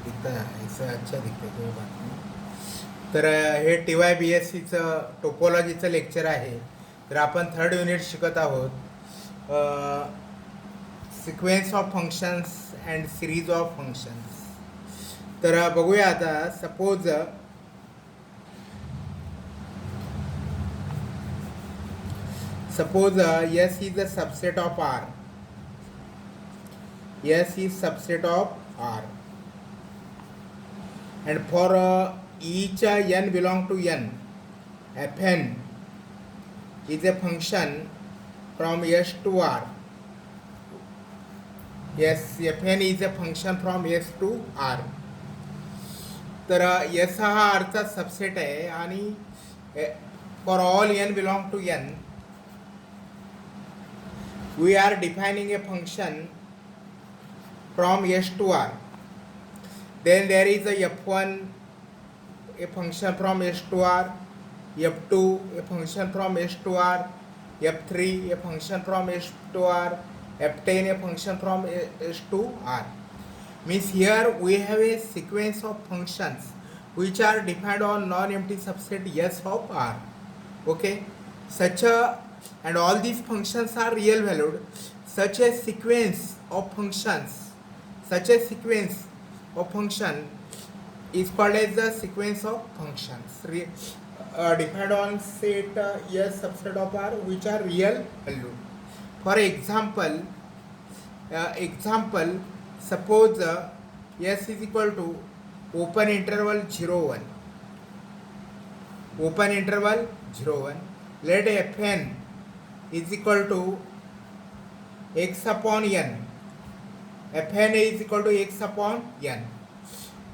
दिखता है ऐसा अच्छा दिखतं कोई बात नाही. तर हे टी वाय बी एस सीचं टोपोलॉजीचं लेक्चर आहे. तर आपण थर्ड युनिट शिकत आहोत, sequence of functions and series of functions. तर बघूया आता. Suppose S is a subset of R. S is subset of R. And for each n belong to n, Fn is a function from S to R. Yes, Fn is a function from S to R. तर S हा R चा subset आहे आणि for all n belong to n, we are defining a function from S to R. Then there is a f1, a function from S to R, f2, a function from S to R, f3, a function from S to R, f10, a function from S to R. Means here we have a sequence of functions which are defined on non-empty subset S of R. Okay, and all these functions are real valued. Such a sequence of function is called as the sequence of functions defined on set S subset of R which are real valued. For example, suppose S is equal to open interval 0 1. Open interval 0 1. Let Fn is equal to x upon n. Fn is equal to x upon n.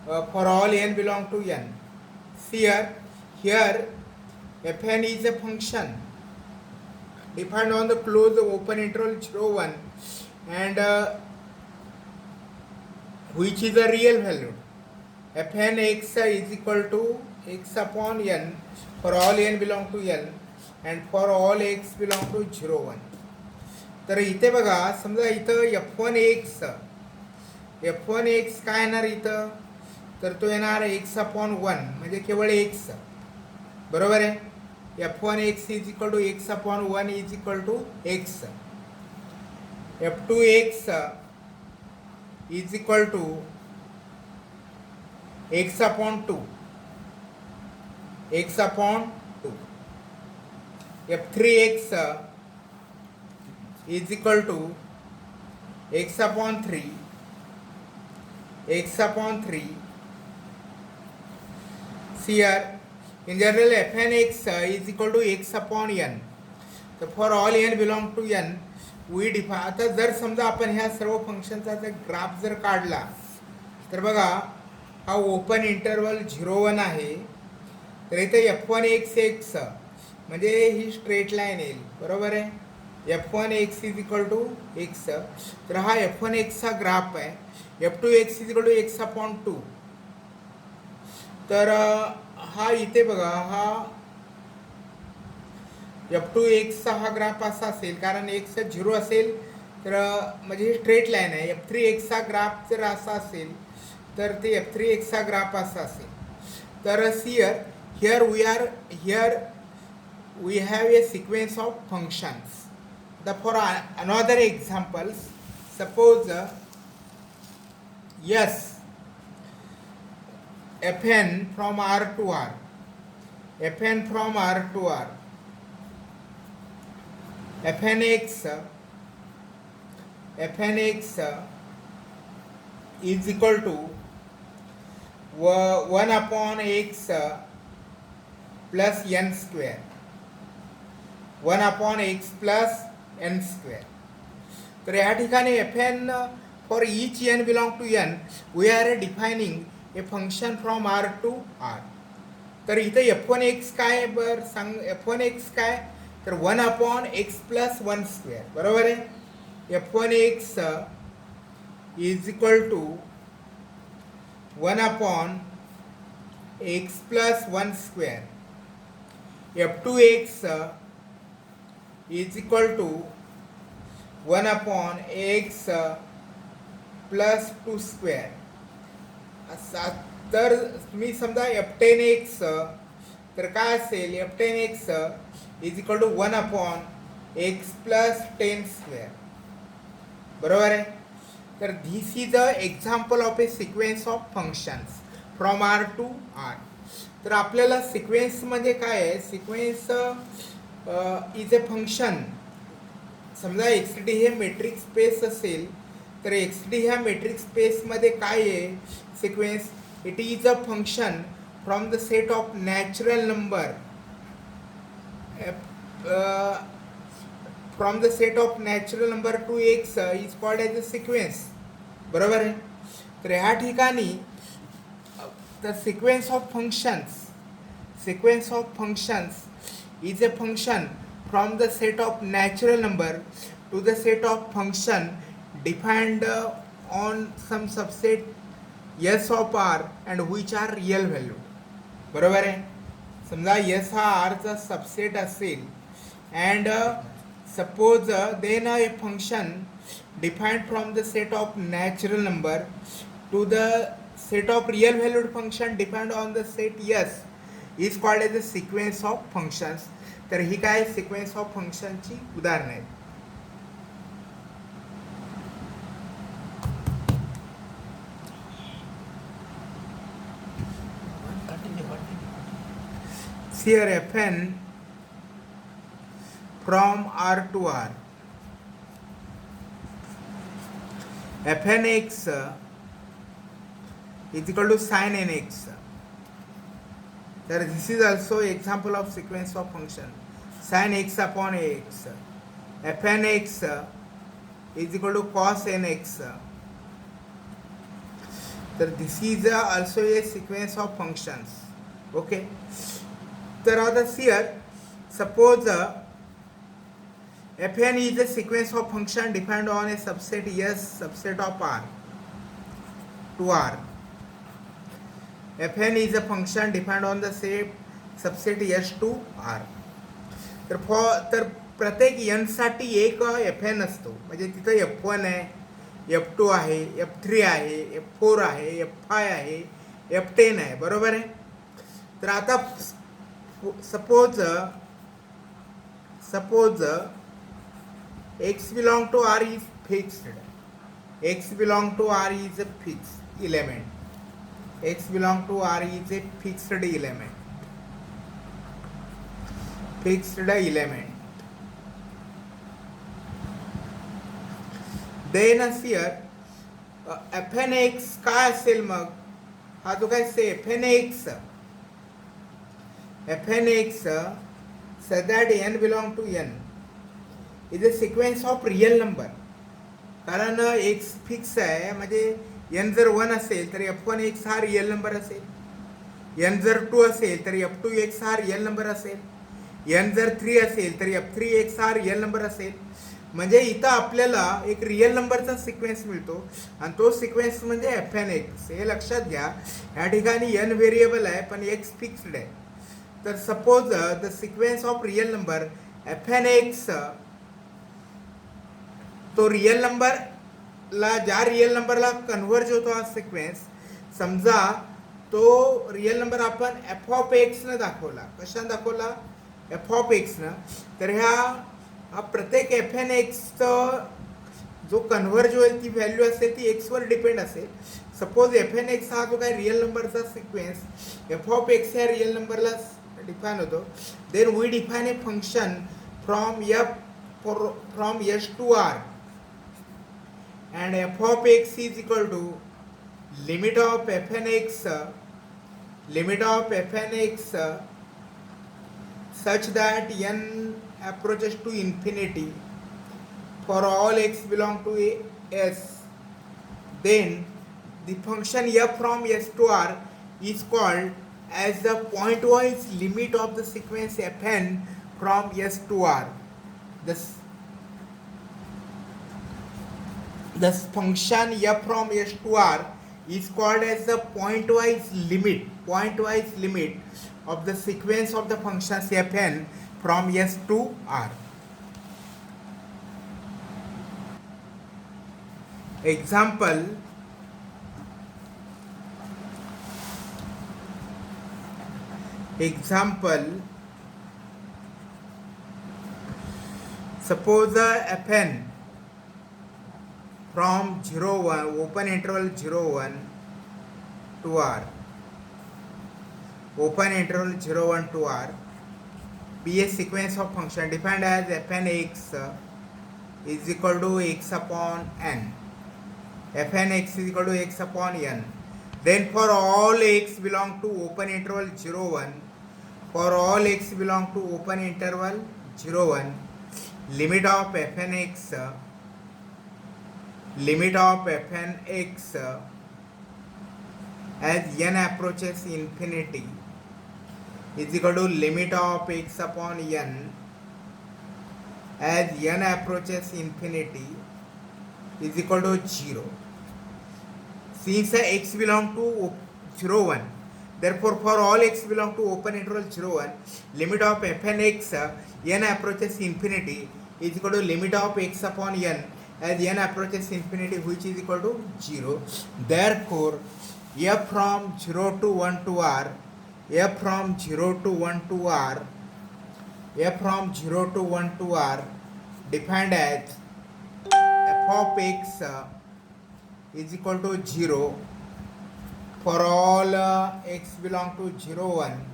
For all n belong to n. See here Fn is a function defined on the closed open interval 0 1 and which is a real value. Fn x is equal to x upon n for all n belong to n and for all x belong to 0 1. तर इथे बघा, समजा इथं f1x काय येणार इथं, तर तो येणार x अपॉन 1 म्हणजे केवळ x. बरोबर आहे. f1x is equal to x upon 1 is equal to x. f2x is equal to x upon 2. x upon 2. f3x is equal to x upon 3. x upon 3. See here, in general fn x is equal to x upon n. So for all n belong to n, we define. आता जर समजा आपण ह्या सर्व फंक्शनचा जर graph जर काढला तर बघा, हा ओपन इंटरवल 0 1 आहे. तर इथे f1x म्हणजे ही स्ट्रेट लाईन येईल. बरोबर आहे. f1x is equal to x. तर हा f1x चा ग्राफ आहे. f2x is equal to x upon 2. तर हा इथे बघा, हा f2x चा हा ग्राफ असा असेल कारण x 0 असेल तर म्हणजे ही स्ट्रेट लाईन आहे. f3x चा ग्राफ जर असा असेल तर ते f3x चा ग्राफ असा असेल. तर here we have a sequence of functions. For another example, suppose yes, fn from R to R, fn from R to R, fnx is equal to 1 upon x plus n square. 1 upon x plus n square. तर या ठिकाणी fn for each n belong to n, we are defining a function from R to R. तर इथे f1x काय बर सांग, f1x काय, तर 1 upon x plus 1 square. बरोबर आहे. f1x is equal to 1 upon x plus 1 square. f2x is equal to 1 upon x plus 2 square. तर तुम्ही समजा F10 एक्स तर काय असेल F10 x is equal to 1/x+10². बरोबर आहे. तर this is a example of a sequence of functions from R to R. तर आपल्याला सिक्वेन्स म्हणजे काय आहे, सिक्वेन्स इज ए फंक्शन. समजा एक्स डी हे मेट्रिक स्पेस असेल तर एक्स डी ह्या मेट्रिक स्पेसमध्ये काय आहे sequence, it is a function from the set of natural number from the set of natural number to X is called as a sequence. बरोबर आहे. तर ह्या ठिकाणी the sequence of functions is a function from the set of natural number to the set of function defined on some subset S of R and which are real valued. बरोबर आहे. समजा S हा R चा subset असेल and suppose then a function defined from the set of natural number to the set of real valued function defined on the set S is called as a sequence of functions. तर ही काय sequence of फंक्शनची उदाहरणं आहेत. Here Fn from R to R, Fn x is equal to sin nx. There, this is also example of sequence of function sin x upon ax. Fn x is equal to cos nx. So this is also a sequence of functions. Okay. तर आता here suppose Fn is a sequence of function defined on a subset S subset of R to R. Fn is a function defined on the same subset S to R. तर प्रत्येक n साठी एक Fn असतो. म्हणजे तिथं F1 आहे, F2 आहे, F3 आहे, F4 आहे, F5 आहे, F10 आहे. बरोबर आहे. तर आता suppose x belong to R is fixed. X belong to R is a fixed element. X belong to R is a fixed element. Then here Fn x काय असेल मग, हा जो काय से Fn x so that n belong to n is a sequence of real number. कारण x fix आहे म्हणजे n जर 1 असेल तर F1 x हा रियल नंबर असेल, n जर 2 असेल तर F2 x हा रियल नंबर असेल, n जर 3 असेल तर F3 x हा रियल नंबर असेल. म्हणजे इथं आपल्याला एक रियल नंबरचा सिक्वेन्स मिळतो आणि तो सिक्वेन्स म्हणजे Fn x. हे लक्षात घ्या, या ठिकाणी n व्हेरिएबल आहे पण x फिक्स्ड आहे. तर suppose the sequence of real number Fn x तो रियल नंबरला ज्या रियल नंबरला कन्व्हर्ज होतो हा सिक्वेन्स, समजा तो रियल नंबर आपण f ऑफ x न दाखवला. कशाने दाखवला? f ऑफ x न. तर हा प्रत्येक Fn x जो कन्व्हर्ज होईल ती व्हॅल्यू असेल ती x वर डिपेंड असेल. सपोज Fn x हा जो काय रियल नंबरचा सिक्वेन्स f ऑफ x या रियल नंबरला डिफाइन होतो. Then we define a function from S to R and f of x is equal to limit of Fn x such that n approaches to infinity for all x belong to S. Then the function f from S to R is called as the pointwise limit of the sequence Fn from S to R. The function f from S to R is called as the pointwise limit of the sequence of the functions Fn from S to R. Example Example, suppose fn from 0 1 open interval 0 1 to r, open interval 0 1 to r be a sequence of function defined as fn x is equal to x upon n. Fn x is equal to x upon n. Then for all x belong to open interval 0 1, for all x belong to open interval 0 1, limit of fn x as n approaches infinity is equal to limit of x upon n as n approaches infinity is equal to 0. Since x belong to 0 1, therefore for all x belong to open interval 0 1, limit of fn x n approaches infinity is equal to limit of x upon n as n approaches infinity, which is equal to 0. Therefore f from 0 to 1 to r, f from 0 to 1 to r, f from 0 to 1 to r defined as f of x is equal to 0 for all x belong to 0 1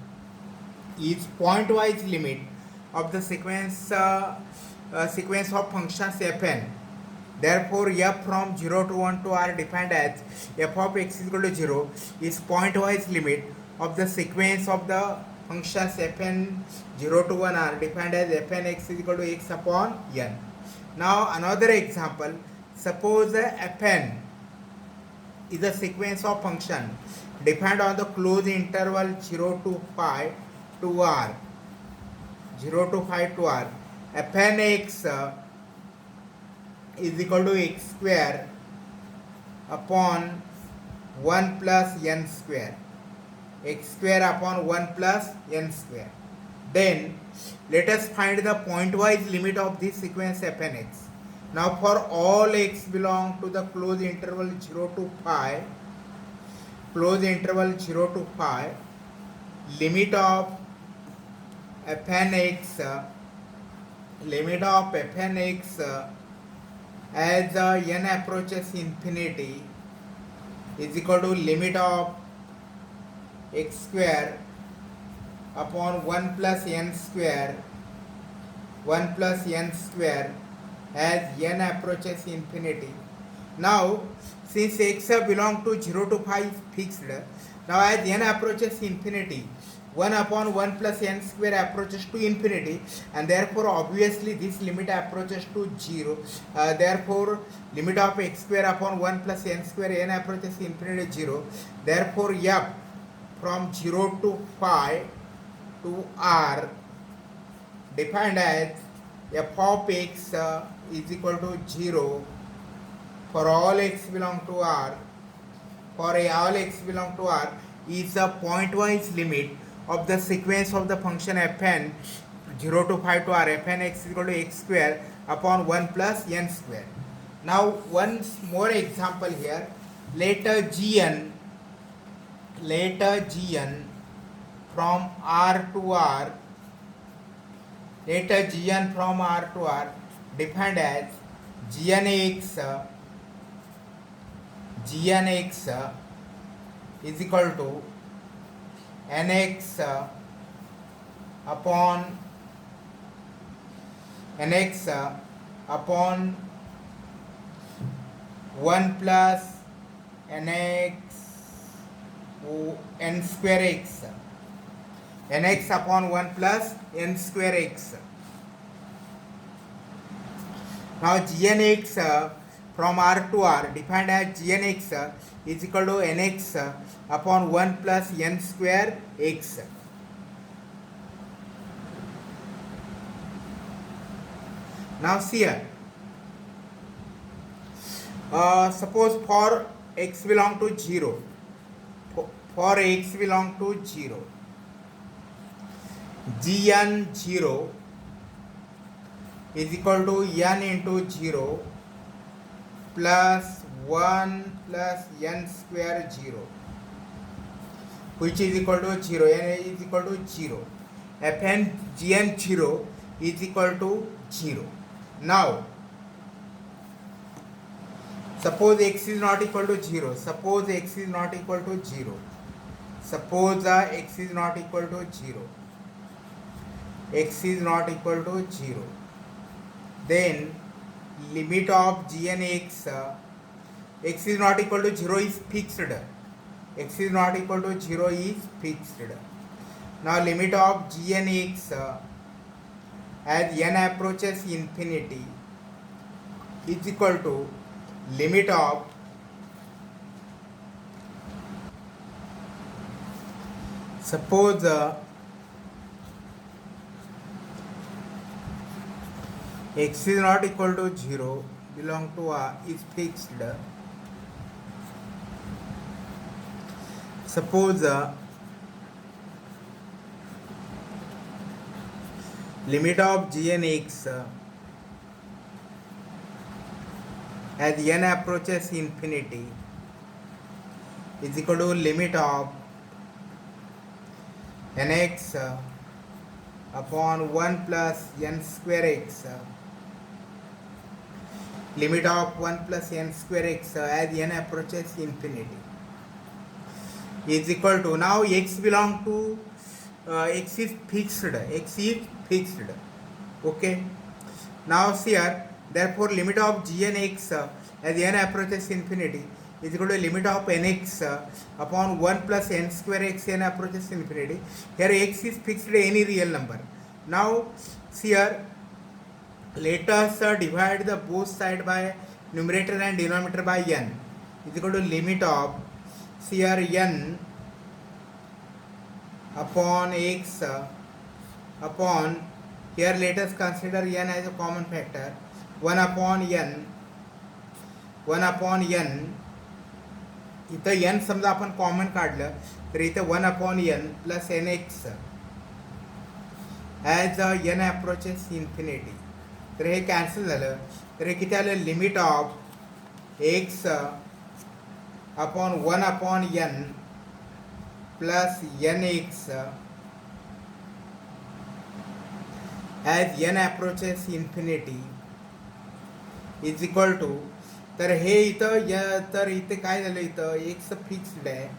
is pointwise limit of the sequence of functions fn. Therefore f from 0 to 1 to r defined as f of x is equal to 0 is pointwise limit of the sequence of the functions fn 0 to 1 r defined as fn x is equal to x upon n. Now another example, suppose fn is a sequence of function defined on the closed interval 0 to pi to r, 0 to pi to r. Fn x is equal to x square upon 1 plus n square, x square upon 1 plus n square. Then let us find the pointwise limit of this sequence fn x. Now for all x belong to the closed interval 0 to pi, closed interval 0 to pi, limit of fn x as n approaches infinity is equal to limit of x square upon 1 plus n square, 1 plus n square as n approaches infinity. Now since x belong to 0 to pi fixed, now as n approaches infinity, 1 upon 1 plus n square approaches to infinity, and therefore obviously this limit approaches to 0. Therefore limit of x square upon 1 plus n square n approaches infinity 0. Therefore f from 0 to pi to r defined as f of x is equal to 0 for all x belong to r, for all x belong to r is a pointwise limit of the sequence of the function fn 0 to pi to r. Fn x is equal to x square upon 1 plus n square. Now one more example here. Let gn from r to r, let gn from r to r defined as gnx is equal to nx upon 1 plus nx n square x, nx upon 1 plus n square x. Now gnx from r to r defined as gnx is equal to nx upon 1 plus n square x. Now see here, suppose for x belong to 0, for x belong to 0, gn 0 is equal to n into 0 plus 1 plus n square 0. which is equal to 0, n is equal to 0, fn gn 0 is equal to 0. Now suppose x is not equal to 0, suppose x is not equal to 0, suppose x is not equal to 0, x is not equal to 0, then limit of gn x is not equal to 0 is fixed, x is not equal to 0 is fixed. Now limit of gn as n approaches infinity is equal to limit of suppose x is not equal to 0 belong to is fixed. Suppose limit of gn as n approaches infinity is equal to limit of nx upon 1 plus n square x, limit of 1 plus n square x as n approaches infinity is equal to, now x belong to x is fixed, okay. Now see here, therefore limit of gn as n approaches infinity is equal to limit of nx upon 1 plus n square x n approaches infinity. Here x is fixed, any real number. Now see here, let us divide the both side by numerator and denominator by n is equal to limit of, see here, n upon x upon, here let us consider n as a common factor, 1 upon n इथं n समजा आपण common काढलं तर इथं 1 upon n plus nx as n approaches infinity, तर हे cancel झालं, तर हे किती आलं, limit of x upon 1 upon n plus nx as n approaches infinity is equal to, तर हे इथं तर इथे काय झालं, इथं x फिक्स्ड आहे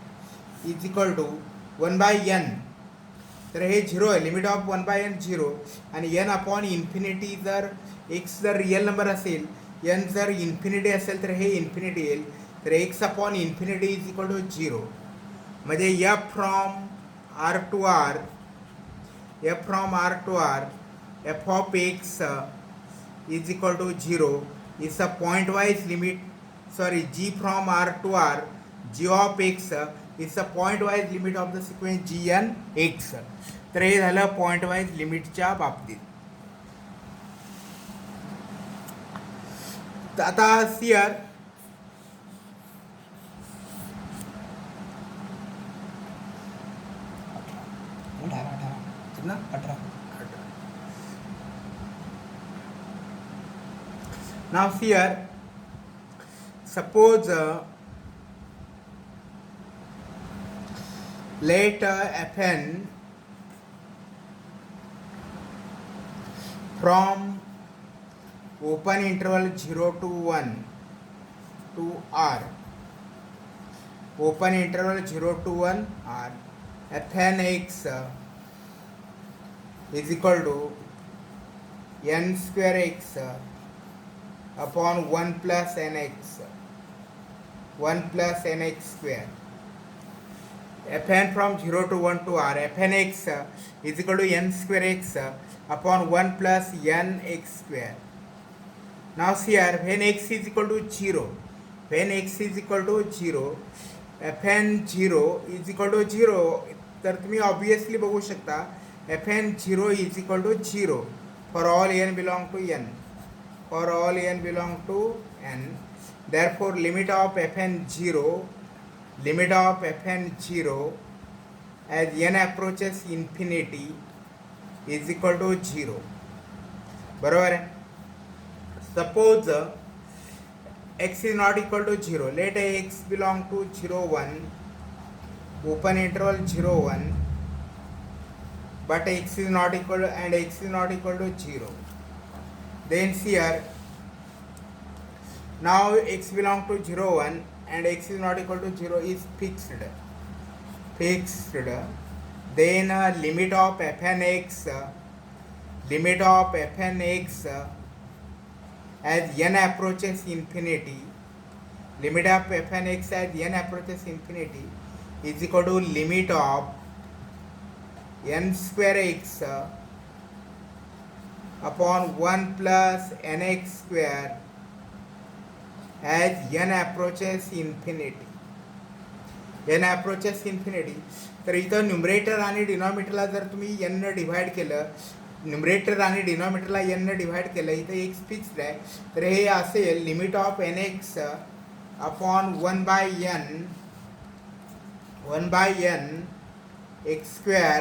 is equal to 1 by n, तर हे 0 आहे, लिमिट ऑफ 1 बाय n 0 आणि n अपॉन इन्फिनिटी, जर x जर रिअल नंबर असेल, n जर इन्फिनिटी असेल तर हे इन्फिनिटी येईल, तर x upon infinity is equal to 0. म्हणजे f from r to r, f from r to r f of x is equal to 0 is a point wise limit, sorry, g from r to r, g of x is a point wise limit of the sequence g and x. तर हे झालं point wise लिमिटच्या बाबतीत. आता share कितना 18. Now here suppose let fn from open interval 0 to 1 to r, open interval 0 to 1 r, fn x is equal to n square x upon 1 plus nx, 1 plus nx square. Fn from 0 to 1 to r, fn x is equal to n square x upon 1 plus nx square. Now see here, when x is equal to 0, when x is equal to 0, fn 0 is equal to 0, तर तुम्ही obviously बघू शकता fn 0 is equal to 0 for all n belong to n, for all n belong to n. Therefore limit of fn 0, limit of fn 0 as n approaches infinity is equal to 0. बरोबर आहे. Suppose x is not equal to 0, let x belong to 0 1 open interval 0 1, but x is not equal to, and x is not equal to 0. Then here now x belong to 0 1 and x is not equal to 0 is fixed. Then limit of fn x as n approaches infinity, limit of fn x as n approaches infinity is equal to limit of n square x upon 1 plus nx square as n approaches infinity. n approaches infinity. तर इथं numerator आणि डिनॉमिनेटरला जर तुम्ही n न divide केलं, numerator आणि डिनॉमिनेटरला n न divide केलं, इथं एक्स फिक्स्ड आहे, तर हे असेल limit of N X upon 1 by n X square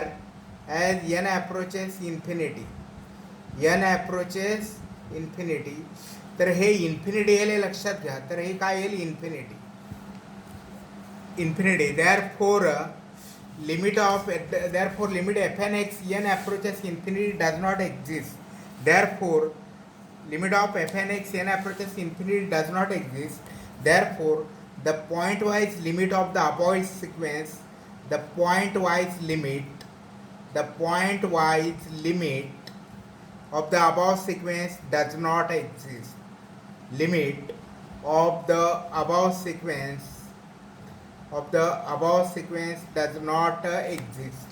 as n approaches infinity. n approaches infinity. तर हे इन्फिनिटी येईल लक्षात घ्या. तर हे काय येईल infinity. Therefore limit fn x n approaches infinity does not exist. Therefore limit of fn x n approaches infinity does not exist. Therefore the pointwise limit of the above sequence, the pointwise limit of the above sequence does not exist. Limit of the above sequence does not exist.